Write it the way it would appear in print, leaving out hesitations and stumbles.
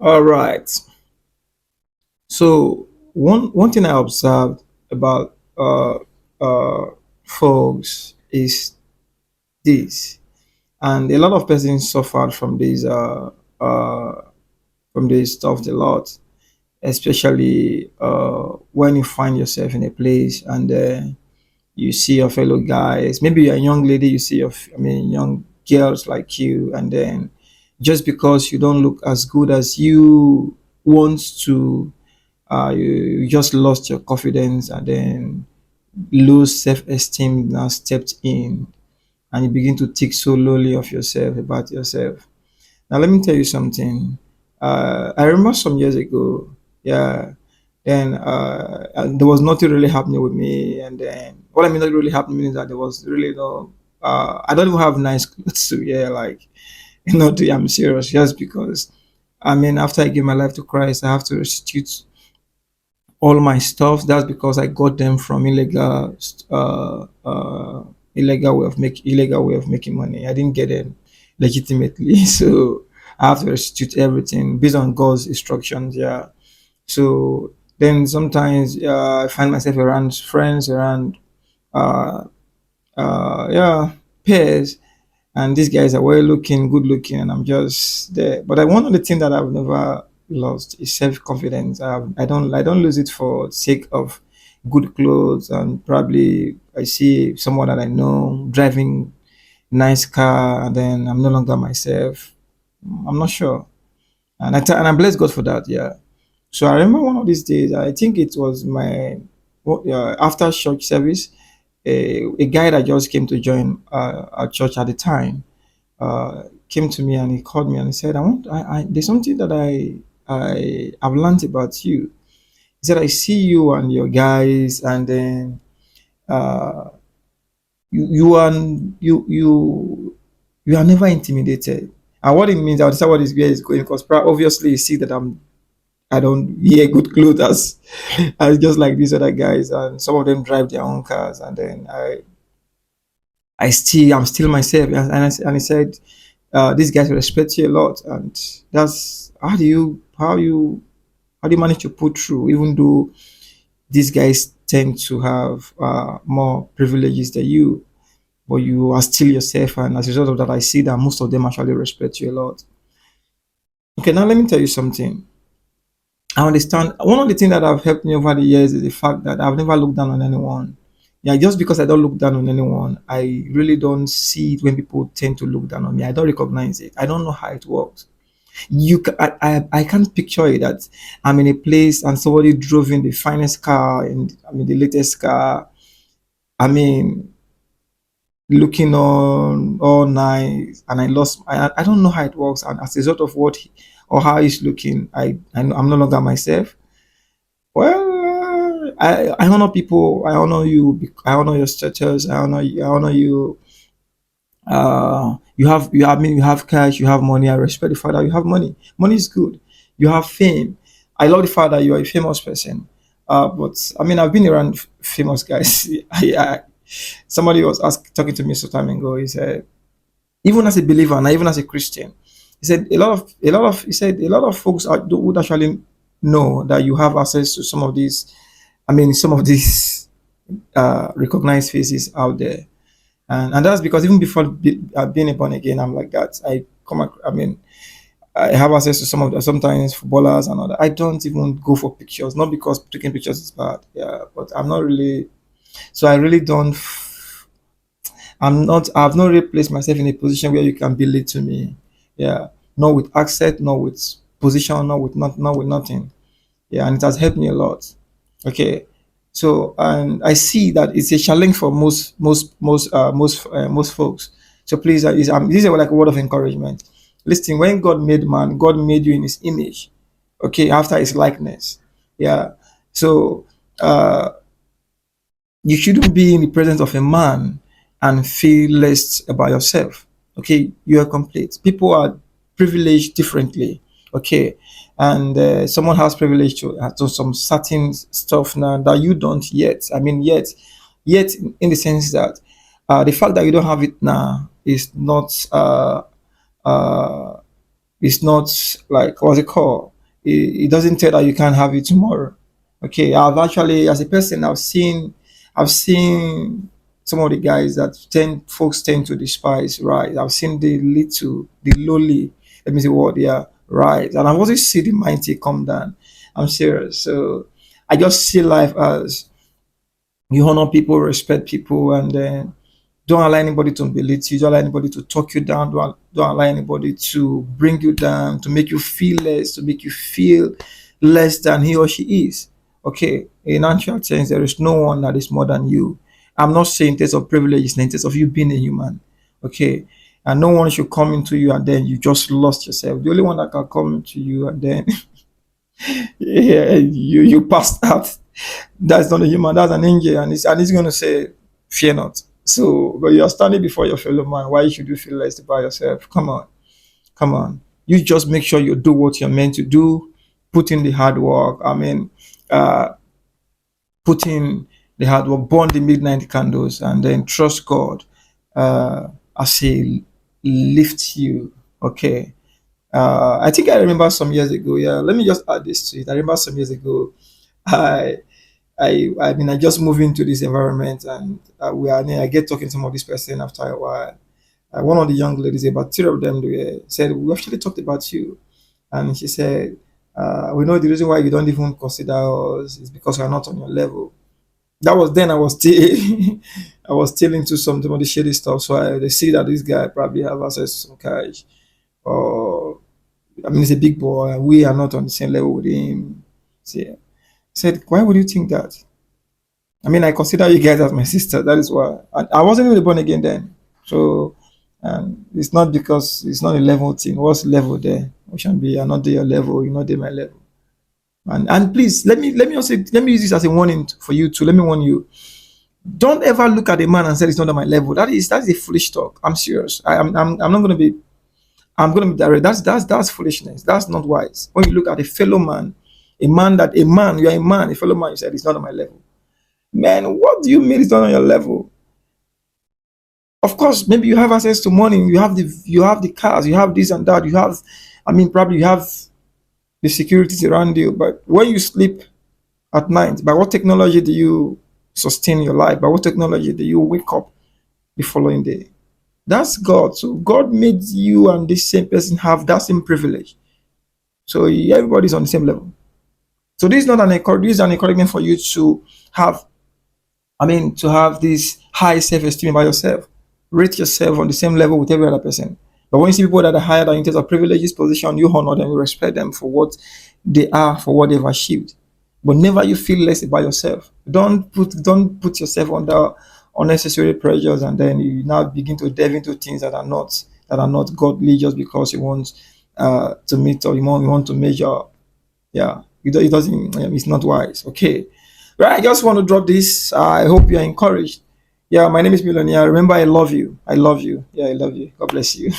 All right. So one thing I observed about folks is this, and a lot of persons suffered uh, from this stuff a lot, especially when you find yourself in a place and you see your fellow guys. Maybe you're a young lady, you see young girls like you, and then just because you don't look as good as you want to, you just lost your confidence, and then lose self-esteem now stepped in, and you begin to think so lowly of yourself about yourself. Now let me tell you something. I remember some years ago, yeah, then and there was nothing really happening with me, and then what I mean not really happening is that there was really no. I don't even have nice clothes to wear, like I'm serious, just because. I mean, after I gave my life to Christ, I have to restitute all my stuff. That's because I got them from illegal way of making money. I didn't get them legitimately, so I have to restitute everything based on God's instructions. Yeah. So then sometimes I find myself around friends, around uh, yeah, peers, and these guys are well looking, good looking, and I'm just there. But one of the things that I've never lost is self confidence. I don't lose it for sake of good clothes, and probably I see someone that I know driving nice car, and then I'm no longer myself. I'm not sure, and and I bless God for that. Yeah. So I remember one of these days. I think it was my after church service. A guy that just came to join our church at the time came to me and he called me and he said, there's something that I've learned about you. He said, I see you and your guys, and then uh, you are you are never intimidated. And what it means, I understand what is where it's going, because obviously you see that I don't wear good clothes as just like these other guys, and some of them drive their own cars, and then I'm still myself, and he said, these guys respect you a lot, and that's how do you manage to put through, even though these guys tend to have more privileges than you, but you are still yourself, and as a result of that, I see that most of them actually respect you a lot. Okay, now let me tell you something. I understand. One of the things that have helped me over the years is the fact that I've never looked down on anyone. Yeah, just because I don't look down on anyone, I really don't see it when people tend to look down on me. I don't recognize it. I don't know how it works. I can't picture it that I'm in a place and somebody drove in the finest car, and I mean the latest car. I mean, looking on all nice, and I don't know how it works, and as a result of or how he's looking, I'm no longer myself. Well, I honor people. I honor you. I honor your status. I honor you. I honor you. I mean, you have cash. You have money. I respect the fact that you have money. Money is good. You have fame. I love the fact that you are a famous person. But I mean, I've been around famous guys. Somebody was talking to me some time ago. He said, even as a believer and even as a Christian, he said he said a lot of folks would actually know that you have access to some of these. I mean, some of these recognized faces out there, and that's because even before being born again, I'm like that. I mean, I have access to some of the sometimes footballers and all that. I don't even go for pictures, not because taking pictures is bad, yeah, but I'm not really. So I really don't. I've not really placed myself in a position where you can belittle to me, yeah, not with accent, not with position, not with nothing, yeah, and it has helped me a lot. Okay, so and I see that it's a challenge for most folks. So please, this is like a word of encouragement. Listen, when God made man, God made you in His image. Okay, after His likeness. Yeah. So you shouldn't be in the presence of a man and feel less about yourself. Okay, you are complete. People are privileged differently. Okay, and someone has privilege to some certain stuff now that you don't yet. I mean, yet in the sense that the fact that you don't have it now uh, is not like what's it called? it doesn't tell that you can't have it tomorrow. Okay, I've actually, as a person, I've seen some of the guys that folks tend to despise, right? I've seen the little, the lowly, let me see what they are, right? And I've also seen the mighty come down. I'm serious. So I just see life as you honor people, respect people, and then don't allow anybody to belittle you. Don't allow anybody to talk you down. Don't allow anybody to bring you down, to make you feel less, to make you feel less than he or she is. Okay, in actual sense, there is no one that is more than you. I'm not saying in terms of privileges, in terms of you being a human. Okay, and no one should come into you and then you just lost yourself. The only one that can come into you and then yeah, you passed out. That's not a human, that's an angel, and it's gonna say, fear not. So but you are standing before your fellow man. Why should you feel less about yourself? Come on, come on. You just make sure you do what you're meant to do, put in the hard work. I mean, uh put in the hard work, burn the midnight candles, and then trust God as He lifts you. Okay. I think I remember some years ago. Yeah, let me just add this to it. I remember some years ago, I I mean, I just moved into this environment, and I get talking to some of this person after a while. One of the young ladies, about three of them, said, "We actually talked about you," and she said, "We know the reason why you don't even consider us is because we are not on your level." That was then. I was still, I was still into some of the shady stuff. So they see that this guy probably have access to some cash, or I mean, he's a big boy, and we are not on the same level with him. See, I said, "Why would you think that?" I mean, I consider you guys as my sister. That is why I wasn't really born again then. So it's not because it's not a level thing. What's level there? Ocean be I'm not there your level, you're not there my level. And please let me use this as a warning for you too. Let me warn you. Don't ever look at a man and say it's not at my level. That's a foolish talk. I'm serious. I'm not gonna be I'm gonna be direct. That's foolishness. That's not wise. When you look at a fellow man, you are a man, a fellow man, you said it's not at my level. Man, what do you mean it's not on your level? Of course, maybe you have access to money, you have the cars, you have this and that, you have I mean probably you have the securities around you, but when you sleep at night, by what technology do you sustain your life? By what technology do you wake up the following day? That's God. So God made you and this same person have that same privilege. So everybody's on the same level. So this is an encouragement for you to have to have this high self-esteem about yourself. Rate yourself on the same level with every other person. But when you see people that are higher than you in terms of privileges, position, you honor them, you respect them for what they are, for what they've achieved. But never you feel less about yourself. Don't put yourself under unnecessary pressures, and then you now begin to delve into things that are not godly just because you want to meet, or you want to measure. Yeah, it doesn't. It's not wise. Okay. Right, I just want to drop this. I hope you are encouraged. Yeah, my name is Millionaire. Remember, I love you. I love you. Yeah, I love you. God bless you.